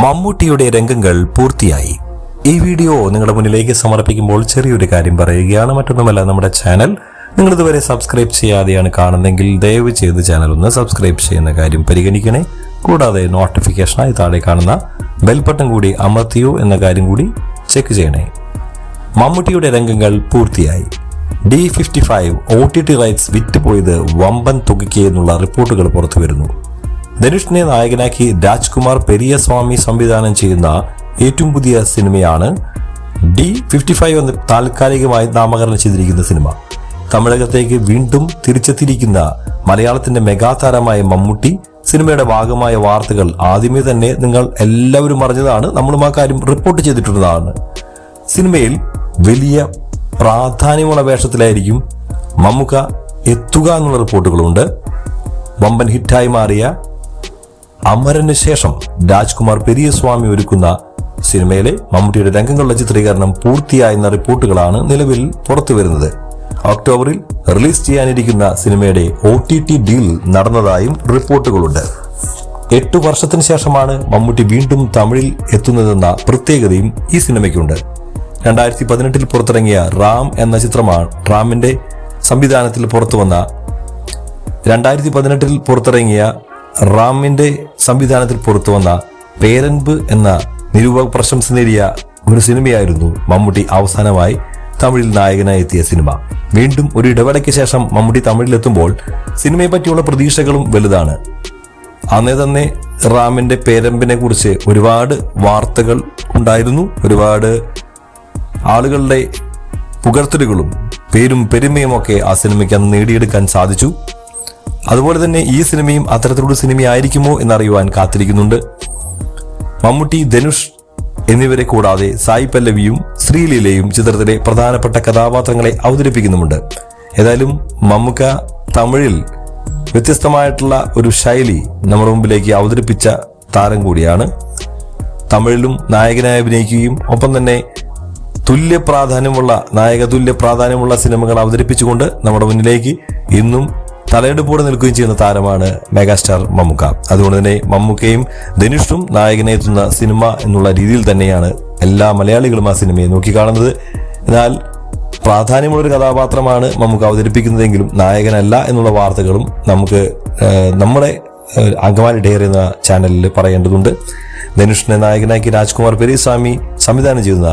മമ്മൂട്ടിയുടെ രംഗങ്ങൾ പൂർത്തിയായി. ഈ വീഡിയോ നിങ്ങളുടെ മുന്നിലേക്ക് സമർപ്പിക്കുമ്പോൾ ചെറിയൊരു കാര്യം പറയുകയാണ്. മറ്റൊന്നുമല്ല, നമ്മുടെ ചാനൽ നിങ്ങൾ ഇതുവരെ സബ്സ്ക്രൈബ് ചെയ്യാതെയാണ് കാണുന്നതെങ്കിൽ ദയവ് ചെയ്ത് ചാനൽ ഒന്ന് സബ്സ്ക്രൈബ് ചെയ്യുന്ന കാര്യം പരിഗണിക്കണേ. കൂടാതെ നോട്ടിഫിക്കേഷനായി താഴെ കാണുന്ന ബെൽ ബട്ടൺ കൂടി അമർത്തിയോ എന്ന കാര്യം കൂടി ചെക്ക് ചെയ്യണേ. മമ്മൂട്ടിയുടെ രംഗങ്ങൾ പൂർത്തിയായി. D55 OTT റൈറ്റ്സ് വിറ്റുപോയത് വമ്പൻ തുകയ്ക്ക് എന്നുള്ള റിപ്പോർട്ടുകൾ പുറത്തു വരുന്നു. ധനുഷിനെ നായകനാക്കി രാജ്കുമാർ പെരിയസ്വാമി സംവിധാനം ചെയ്യുന്ന ഏറ്റവും പുതിയ സിനിമയാണ് D55 എന്ന് താൽക്കാലികമായി നാമകരണം ചെയ്തിരിക്കുന്ന സിനിമ. തമിഴകത്തേക്ക് വീണ്ടും തിരിച്ചെത്തിയിരിക്കുന്ന മലയാളത്തിന്റെ മെഗാതാരമായ മമ്മൂട്ടി സിനിമയുടെ ഭാഗമായ വാർത്തകൾ ആദ്യമേ തന്നെ നിങ്ങൾ എല്ലാവരും അറിഞ്ഞതാണ്. നമ്മളും ആ കാര്യം റിപ്പോർട്ട് ചെയ്തിട്ടുള്ളതാണ്. സിനിമയിൽ വലിയ പ്രാധാന്യമുള്ള വേഷത്തിലായിരിക്കും മമ്മൂക്ക എത്തുക എന്നുള്ള റിപ്പോർട്ടുകളുണ്ട്. വമ്പൻ ഹിറ്റായി മാറിയ അമരന് ശേഷം രാജ്കുമാർ പെരിയസ്വാമി ഒരുക്കുന്ന സിനിമയിലെ മമ്മൂട്ടിയുടെ രംഗങ്ങളുടെ ചിത്രീകരണം പൂർത്തിയായെന്ന റിപ്പോർട്ടുകളാണ് നിലവിൽ പുറത്തു വരുന്നത്. ഒക്ടോബറിൽ റിലീസ് ചെയ്യാനിരിക്കുന്ന സിനിമയുടെ OTT ഡീൽ നടന്നതായും റിപ്പോർട്ടുകളുണ്ട്. 8 വർഷത്തിന് ശേഷമാണ് മമ്മൂട്ടി വീണ്ടും തമിഴിൽ എത്തുന്നതെന്ന പ്രത്യേകതയും ഈ സിനിമയ്ക്കുണ്ട്. 2018 പുറത്തിറങ്ങിയ റാം എന്ന ചിത്രമാണ് റാമിന്റെ സംവിധാനത്തിൽ പുറത്തുവന്ന പേരൻപ് എന്ന നിരൂപക പ്രശംസ നേടിയ ഒരു സിനിമയായിരുന്നു മമ്മൂട്ടി അവസാനമായി തമിഴിൽ നായകനായി എത്തിയ സിനിമ. വീണ്ടും ഒരു ഇടവേളയ്ക്ക് ശേഷം മമ്മൂട്ടി തമിഴിലെത്തുമ്പോൾ സിനിമയെ പറ്റിയുള്ള പ്രതീക്ഷകളും വലുതാണ്. അന്നേ തന്നെ റാമിന്റെ പേരൻപിനെ കുറിച്ച് ഒരുപാട് വാർത്തകൾ ഉണ്ടായിരുന്നു. ഒരുപാട് ആളുകളുടെ പുകഴ്ത്തലുകളും പേരും പെരുമയും ഒക്കെ ആ സിനിമയ്ക്ക് അന്ന് നേടിയെടുക്കാൻ സാധിച്ചു. അതുപോലെ തന്നെ ഈ സിനിമയും അത്തരത്തിലുള്ള സിനിമയായിരിക്കുമോ എന്നറിയുവാൻ കാത്തിരിക്കുന്നുണ്ട്. മമ്മൂട്ടി, ധനുഷ് എന്നിവരെ കൂടാതെ സായി പല്ലവിയും ശ്രീലീലയും ചിത്രത്തിലെ പ്രധാനപ്പെട്ട കഥാപാത്രങ്ങളെ അവതരിപ്പിക്കുന്നുമുണ്ട്. ഏതായാലും മമ്മൂക്ക തമിഴിൽ വ്യത്യസ്തമായിട്ടുള്ള ഒരു ശൈലി നമ്മുടെ മുമ്പിലേക്ക് അവതരിപ്പിച്ച താരം കൂടിയാണ്. തമിഴിലും നായകനായി അഭിനയിക്കുകയും ഒപ്പം തന്നെ തുല്യ പ്രാധാന്യമുള്ള സിനിമകൾ അവതരിപ്പിച്ചുകൊണ്ട് നമ്മുടെ മുന്നിലേക്ക് ഇന്നും തലയെടുപ്പോടെ നിൽക്കുകയും ചെയ്യുന്ന താരമാണ് മെഗാസ്റ്റാർ മമ്മൂക്ക. അതുകൊണ്ട് തന്നെ മമ്മൂക്കയും ധനുഷും നായകനെത്തുന്ന സിനിമ എന്നുള്ള രീതിയിൽ തന്നെയാണ് എല്ലാ മലയാളികളും ആ സിനിമയെ നോക്കിക്കാണുന്നത്. എന്നാൽ പ്രാധാന്യമുള്ളൊരു കഥാപാത്രമാണ് മമ്മൂക്ക അവതരിപ്പിക്കുന്നതെങ്കിലും നായകനല്ല എന്നുള്ള വാർത്തകളും നമുക്ക് നമ്മുടെ അങ്കമാലി ഡയറി എന്ന ചാനലിൽ പറയേണ്ടതുണ്ട്. ധനുഷിനെ നായകനാക്കി രാജ്കുമാർ പെരിയസ്വാമി സംവിധാനം ചെയ്യുന്ന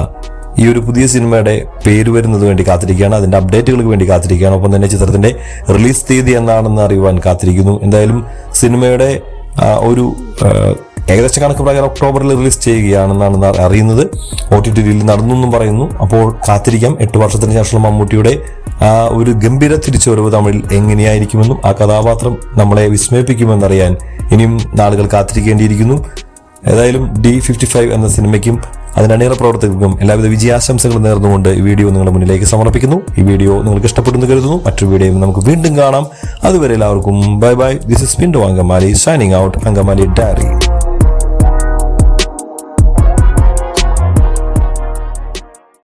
ഈ ഒരു പുതിയ സിനിമയുടെ പേര് വരുന്നത് വേണ്ടി കാത്തിരിക്കുകയാണ്. അതിന്റെ അപ്ഡേറ്റുകൾക്ക് വേണ്ടി കാത്തിരിക്കുകയാണ്. ഒപ്പം തന്നെ ചിത്രത്തിന്റെ റിലീസ് തീയതി എന്നാണെന്ന് അറിയുവാൻ കാത്തിരിക്കുന്നു. എന്തായാലും സിനിമയുടെ ഒരു ഏകദേശ കണക്ക് പ്രകാരം ഒക്ടോബറിൽ റിലീസ് ചെയ്യുകയാണെന്നാണ് അറിയുന്നത്. OTT ഡീൽ നടന്നു എന്നും പറയുന്നു. അപ്പോൾ കാത്തിരിക്കാം. 8 വർഷത്തിന് ശേഷം മമ്മൂട്ടിയുടെ ഒരു ഗംഭീര തിരിച്ചുവരവ് തമിഴിൽ എങ്ങനെയായിരിക്കുമെന്നും ആ കഥാപാത്രം നമ്മളെ വിസ്മയിപ്പിക്കുമെന്നറിയാൻ ഇനിയും നാളുകൾ കാത്തിരിക്കേണ്ടിയിരിക്കുന്നു. ഏതായാലും D55 എന്ന സിനിമയ്ക്കും അതിന്റെ അണിയറ പ്രവർത്തകർക്കും എല്ലാവിധ വിജയാശംസകളും നേർന്നുകൊണ്ട് ഈ വീഡിയോ നിങ്ങളുടെ മുന്നിലേക്ക് സമർപ്പിക്കുന്നു. ഈ വീഡിയോ നിങ്ങൾക്ക് ഇഷ്ടപ്പെടുന്നു കരുതുന്നു. മറ്റൊരു വീഡിയോയും നമുക്ക് വീണ്ടും കാണാം. അതുവരെ എല്ലാവർക്കും bye bye. This is Pintu Angamaly signing out. Angamaly diary.